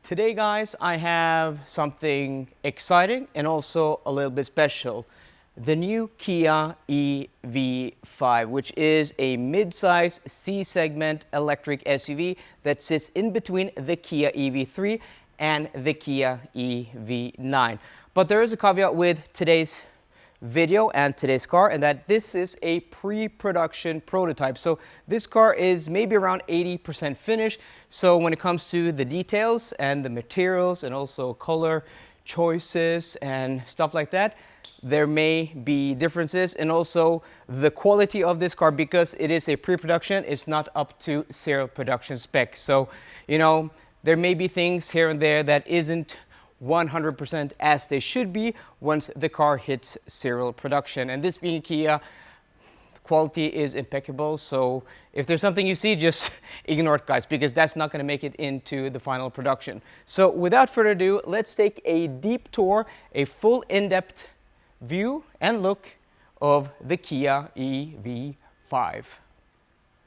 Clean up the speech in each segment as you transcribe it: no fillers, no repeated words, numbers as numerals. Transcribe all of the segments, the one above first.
Today, guys, I have something exciting and also a little bit special. The new Kia EV5, which is a mid-size C-segment electric SUV that sits in between the Kia EV3 and the Kia EV9. But there is a caveat with today's video and today's car, and that this is a pre-production prototype. So this car is maybe around 80% finished. So when it comes to the details and the materials and also color choices and stuff like that, there may be differences, and also the quality of this car, because it is a pre-production, is not up to serial production spec. So, you know, there may be things here and there that isn't 100% as they should be once the car hits serial production. And this being Kia, quality is impeccable. So if there's something you see, just ignore it, guys, because that's not going to make it into the final production. So without further ado, let's take a deep tour, a full in-depth view and look of the Kia EV5.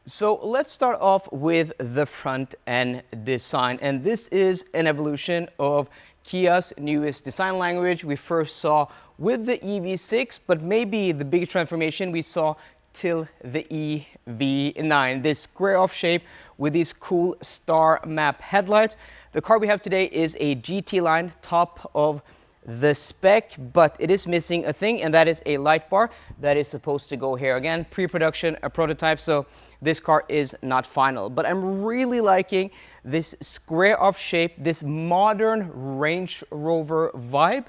So let's start off with the front end design, and this is an evolution of Kia's newest design language we first saw with the EV6, but maybe the biggest transformation we saw till the EV9. This square-off shape with these cool star map headlights. The car we have today is a GT line, top of the spec, but it is missing a thing, and that is a light bar that is supposed to go here. Again, pre-production, a prototype, so this car is not final. But I'm really liking this square-off shape, this modern Range Rover vibe,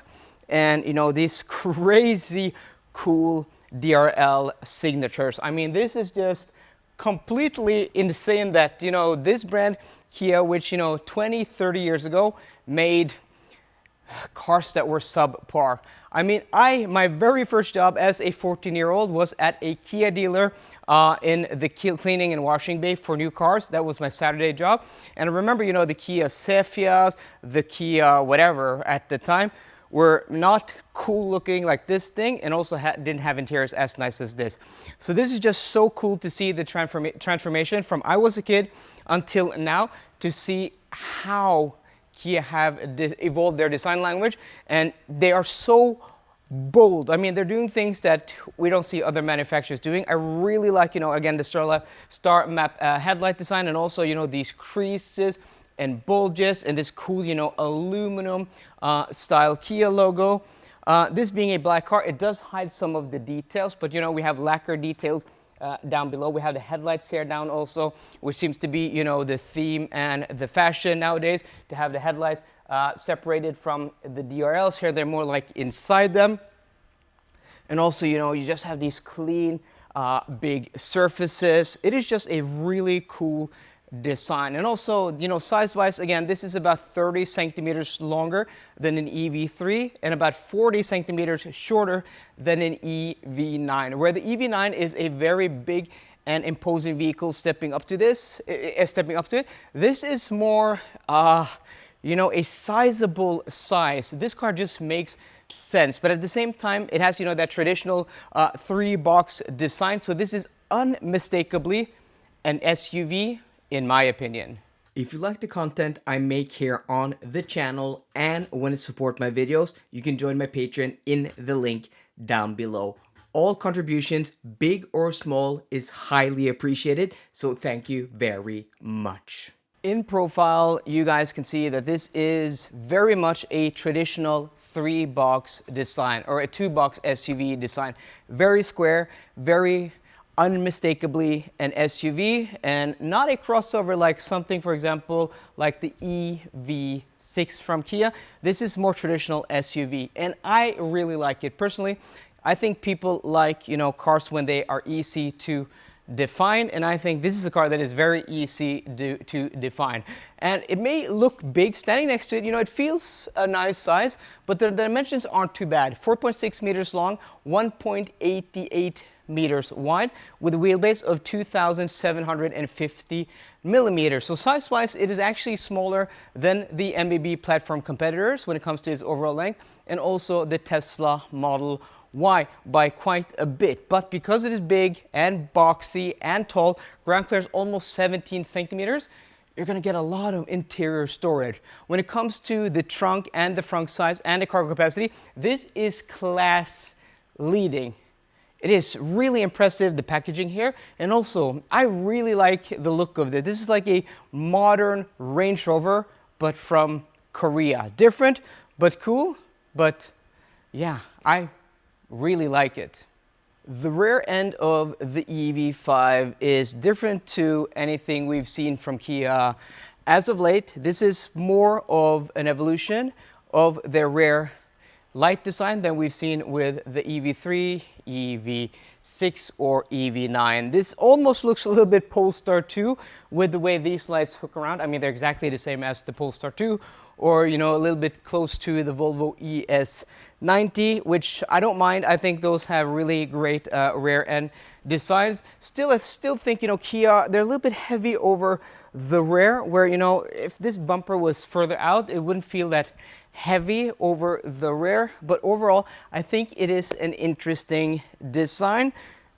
and you know, these crazy cool DRL signatures. I mean, this is just completely insane that, you know, this brand Kia, which, you know, 20, 30 years ago made cars that were subpar. I mean, my very first job as a 14-year-old was at a Kia dealer in the cleaning and washing bay for new cars. That was my Saturday job. And I remember, you know, the Kia Sephias, the Kia whatever at the time were not cool looking like this thing, and also didn't have interiors as nice as this. So this is just so cool to see the transformation from I was a kid until now, to see how Kia have evolved their design language, and they are so bold. I mean, they're doing things that we don't see other manufacturers doing. I really like, you know, again, the star map headlight design, and also, you know, these creases and bulges and this cool, you know, aluminum style Kia logo. This being a black car, it does hide some of the details, but you know, we have lacquer details down below. We have the headlights here down also, which seems to be, you know, the theme and the fashion nowadays, to have the headlights separated from the DRLs. Here they're more like inside them. And also, you know, you just have these clean big surfaces. It is just a really cool design. And also, you know, size-wise, again, this is about 30 centimeters longer than an EV3 and about 40 centimeters shorter than an EV9, where the EV9 is a very big and imposing vehicle stepping up to it. This is more, you know, a sizable size. This car just makes sense, but at the same time, it has, you know, that traditional three-box design. So this is unmistakably an SUV, in my opinion. If you like the content I make here on the channel and want to support my videos, you can join my Patreon in the link down below. All contributions, big or small, is highly appreciated, so thank you very much. In profile, you guys can see that this is very much a traditional three-box design, or a two-box SUV design. Very square, very unmistakably an SUV, and not a crossover like something, for example, like the EV6 from Kia. This is more traditional SUV, and I really like it. Personally, I think people like, you know, cars when they are easy to define, and I think this is a car that is very easy to define. And it may look big standing next to it, you know, it feels a nice size, but the dimensions aren't too bad. 4.6 meters long, 1.88 meters wide, with a wheelbase of 2,750 millimeters. So size-wise, it is actually smaller than the MBB platform competitors when it comes to its overall length, and also the Tesla Model Y by quite a bit. But because it is big and boxy and tall, ground clearance almost 17 centimeters, you're going to get a lot of interior storage. When it comes to the trunk and the front size and the cargo capacity, this is class leading. It is really impressive, the packaging here, and also I really like the look of it. This is like a modern Range Rover, but from Korea. Different, but cool, but yeah, I really like it. The rear end of the EV5 is different to anything we've seen from Kia. As of late, this is more of an evolution of their rear light design than we've seen with the EV3, EV6 or EV9. This almost looks a little bit Polestar 2 with the way these lights hook around. I mean, they're exactly the same as the Polestar 2, or you know, a little bit close to the Volvo ES90, which I don't mind. I think those have really great rear end designs. I still think, you know, Kia, they're a little bit heavy over the rear, where, you know, if this bumper was further out, it wouldn't feel that heavy over the rear. But overall, I think it is an interesting design.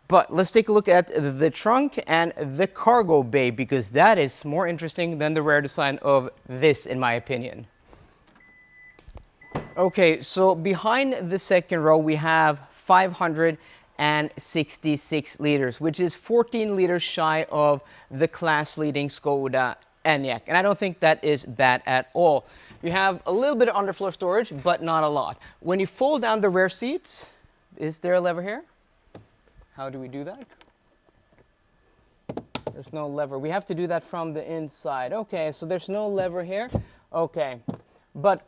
But let's take a look at the trunk and the cargo bay, because that is more interesting than the rear design of this, in my opinion. Okay, so behind the second row, we have 566 liters, which is 14 liters shy of the class-leading Skoda Enyaq. And I don't think that is bad at all. You have a little bit of underfloor storage, but not a lot. When you fold down the rear seats, is there a lever here? How do we do that? There's no lever. We have to do that from the inside. Okay, so there's no lever here. Okay, but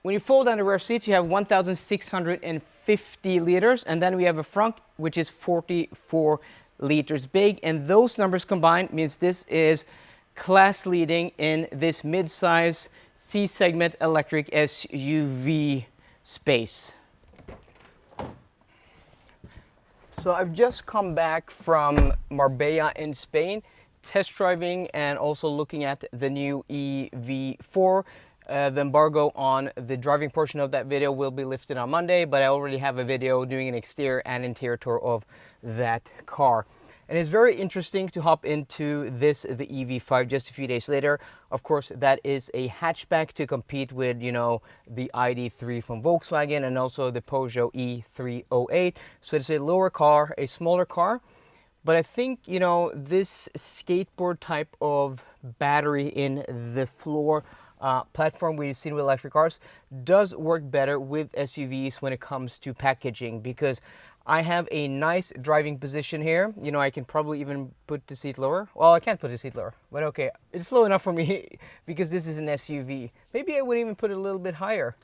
when you fold down the rear seats, you have 1,650 liters, and then we have a front which is 44 liters big, and those numbers combined means this is class leading in this mid-size C-segment electric SUV space. So I've just come back from Marbella in Spain, test driving and also looking at the new EV4. The embargo on the driving portion of that video will be lifted on Monday, but I already have a video doing an exterior and interior tour of that car. And it's very interesting to hop into the EV5 just a few days later. Of course, that is a hatchback to compete with, you know, the ID.3 from Volkswagen and also the Peugeot E308. So it's a lower car, a smaller car. But I think, you know, this skateboard type of battery in the floor platform we've seen with electric cars does work better with SUVs when it comes to packaging, because I have a nice driving position here. You know, I can probably even put the seat lower. Well, I can't put the seat lower, but okay. It's low enough for me because this is an SUV. Maybe I would even put it a little bit higher.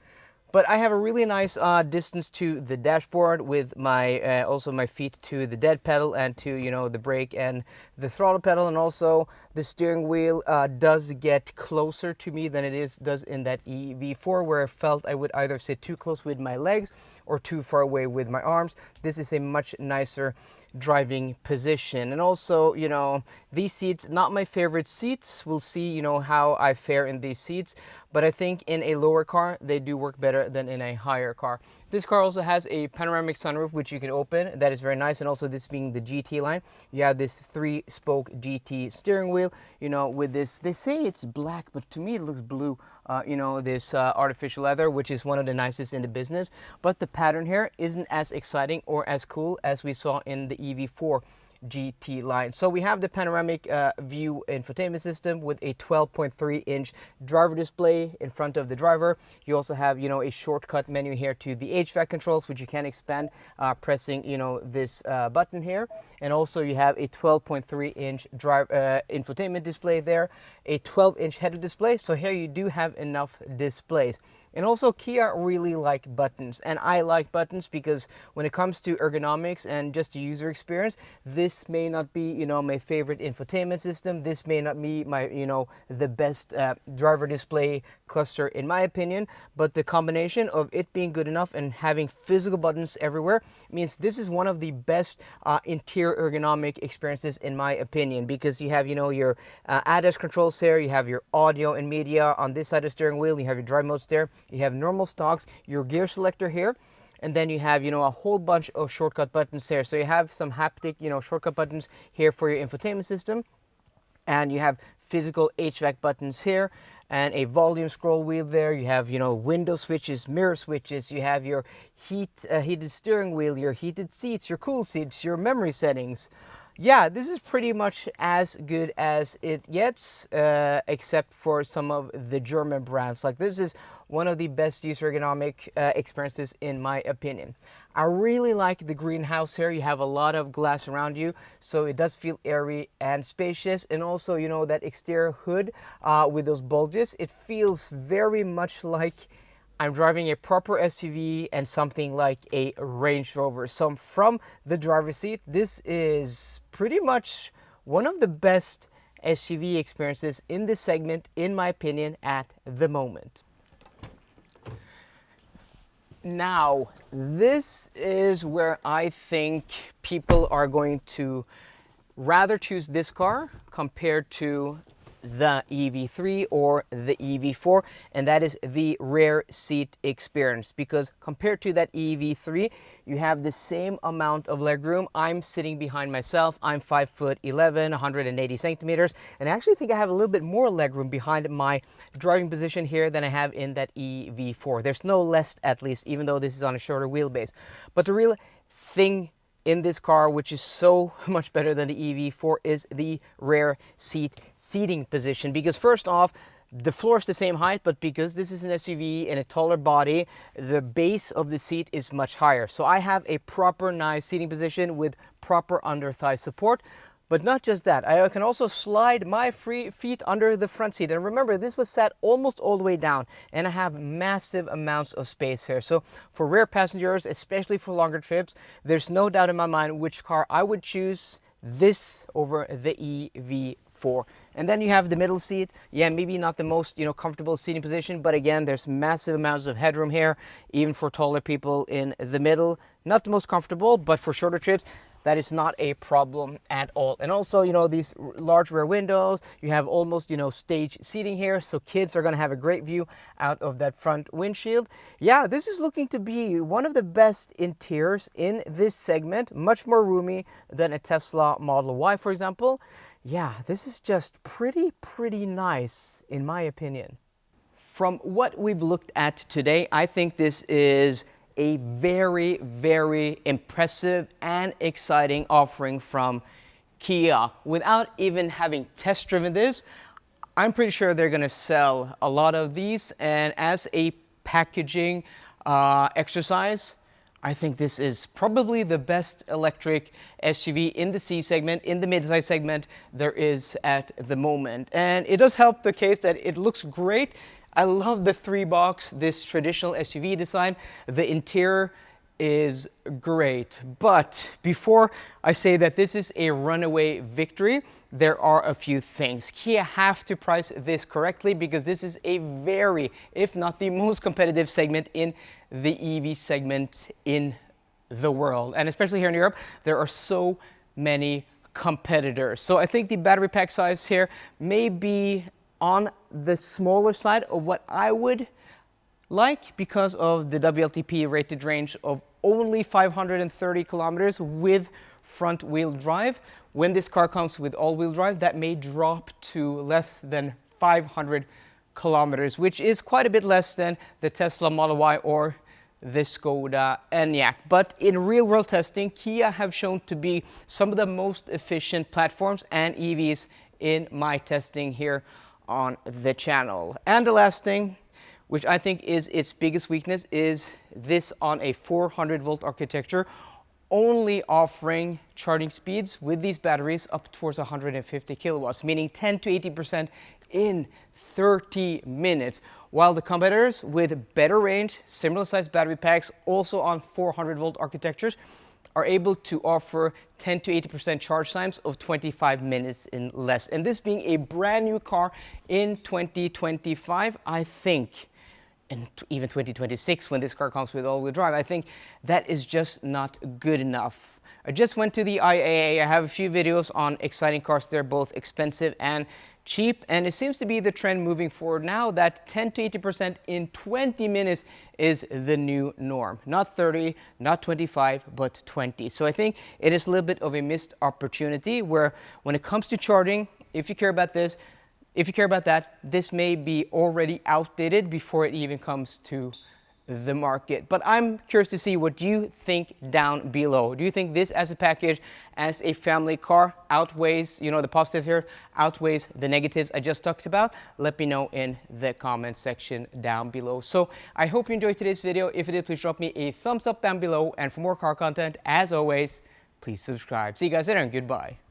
But I have a really nice distance to the dashboard with my also my feet to the dead pedal and to, you know, the brake and the throttle pedal, and also the steering wheel does get closer to me than it does in that EV4, where I felt I would either sit too close with my legs or too far away with my arms. This is a much nicer driving position. And also, you know, these seats, not my favorite seats. We'll see, you know, how I fare in these seats, but I think in a lower car they do work better than in a higher car. This car also has a panoramic sunroof which you can open. That is very nice. And also, this being the GT line, you have this 3-spoke GT steering wheel, you know, with this, they say it's black, but to me it looks blue. You know, this artificial leather, which is one of the nicest in the business. But the pattern here isn't as exciting or as cool as we saw in the EV4 GT line. So we have the panoramic view infotainment system with a 12.3-inch driver display in front of the driver. You also have, you know, a shortcut menu here to the HVAC controls, which you can expand pressing, you know, this button here. And also you have a 12.3-inch infotainment display there, a 12-inch head-up display. So here you do have enough displays. And also, Kia really like buttons, and I like buttons because when it comes to ergonomics and just the user experience, this may not be, you know, my favorite infotainment system. This may not be my, you know, the best driver display cluster in my opinion, but the combination of it being good enough and having physical buttons everywhere means this is one of the best interior ergonomic experiences in my opinion, because you have, you know, your ADAS controls here, you have your audio and media on this side of the steering wheel, you have your drive modes there, you have normal stocks, your gear selector here, and then you have, you know, a whole bunch of shortcut buttons there. So you have some haptic, you know, shortcut buttons here for your infotainment system. And you have physical HVAC buttons here and a volume scroll wheel there. You have, window switches, mirror switches. You have your heated steering wheel, your heated seats, your cool seats, your memory settings. Yeah, this is pretty much as good as it gets, except for some of the German brands. Like, this is one of the best user ergonomic experiences in my opinion. I really like the greenhouse here. You have a lot of glass around you, so it does feel airy and spacious. And also, that exterior hood with those bulges, it feels very much like I'm driving a proper SUV and something like a Range Rover. So from the driver's seat, this is pretty much one of the best SUV experiences in this segment, in my opinion, at the moment. Now, this is where I think people are going to rather choose this car compared to the EV3 or the EV4, and that is the rear seat experience. Because compared to that EV3, you have the same amount of legroom. I'm sitting behind myself. I'm 5'11", 180 centimeters, and I actually think I have a little bit more legroom behind my driving position here than I have in that EV4. There's no less, at least, even though this is on a shorter wheelbase. But the real thing in this car, which is so much better than the EV4, is the rear seating position. Because first off, the floor is the same height, but because this is an SUV and a taller body, the base of the seat is much higher. So I have a proper nice seating position with proper under thigh support. But not just that, I can also slide my feet under the front seat. And remember, this was sat almost all the way down, and I have massive amounts of space here. So for rear passengers, especially for longer trips, there's no doubt in my mind which car I would choose, this over the EV4. And then you have the middle seat. Yeah, maybe not the most, comfortable seating position, but again, there's massive amounts of headroom here, even for taller people in the middle. Not the most comfortable, but for shorter trips, that is not a problem at all. And also, these large rear windows, you have almost, stage seating here, so kids are gonna have a great view out of that front windshield. Yeah, this is looking to be one of the best interiors in this segment, much more roomy than a Tesla Model Y, for example. Yeah, this is just pretty nice, in my opinion. From what we've looked at today, I think this is a very impressive and exciting offering from Kia. Without even having test driven this, I'm pretty sure they're going to sell a lot of these, and as a packaging exercise, I think this is probably the best electric SUV in the C segment, in the midsize segment there is at the moment. And it does help the case that it looks great. I love the 3-box, this traditional SUV design. The interior is great. But before I say that this is a runaway victory, there are a few things. Kia have to price this correctly, because this is a very, if not the most competitive segment in the EV segment in the world. And especially here in Europe, there are so many competitors. So I think the battery pack size here may be on the smaller side of what I would like, because of the WLTP rated range of only 530 kilometers with front wheel drive. When this car comes with all-wheel drive, that may drop to less than 500 kilometers, which is quite a bit less than the Tesla Model Y or the Skoda Enyaq. But in real-world testing, Kia have shown to be some of the most efficient platforms and EVs in my testing here on the channel. And the last thing, which I think is its biggest weakness, is this on a 400-volt architecture, only offering charging speeds with these batteries up towards 150 kilowatts, meaning 10 to 80% in 30 minutes, while the competitors with better range, similar sized battery packs, also on 400-volt architectures, are able to offer 10 to 80% charge times of 25 minutes in less. And this being a brand new car in 2025, I think, and even 2026 when this car comes with all-wheel drive, I think that is just not good enough. I just went to the IAA. I have a few videos on exciting cars there, both expensive and cheap, and it seems to be the trend moving forward now that 10 to 80% in 20 minutes is the new norm. Not 30, not 25, but 20. So I think it is a little bit of a missed opportunity, where when it comes to charging, if you care about this, if you care about that, this may be already outdated before it even comes to the market. But I'm curious to see what you think down below. Do you think this as a package, as a family car, outweighs, the positive here, outweighs the negatives I just talked about? Let me know in the comment section down below. So I hope you enjoyed today's video. If you did, please drop me a thumbs up down below. And for more car content, as always, please subscribe. See you guys later and goodbye.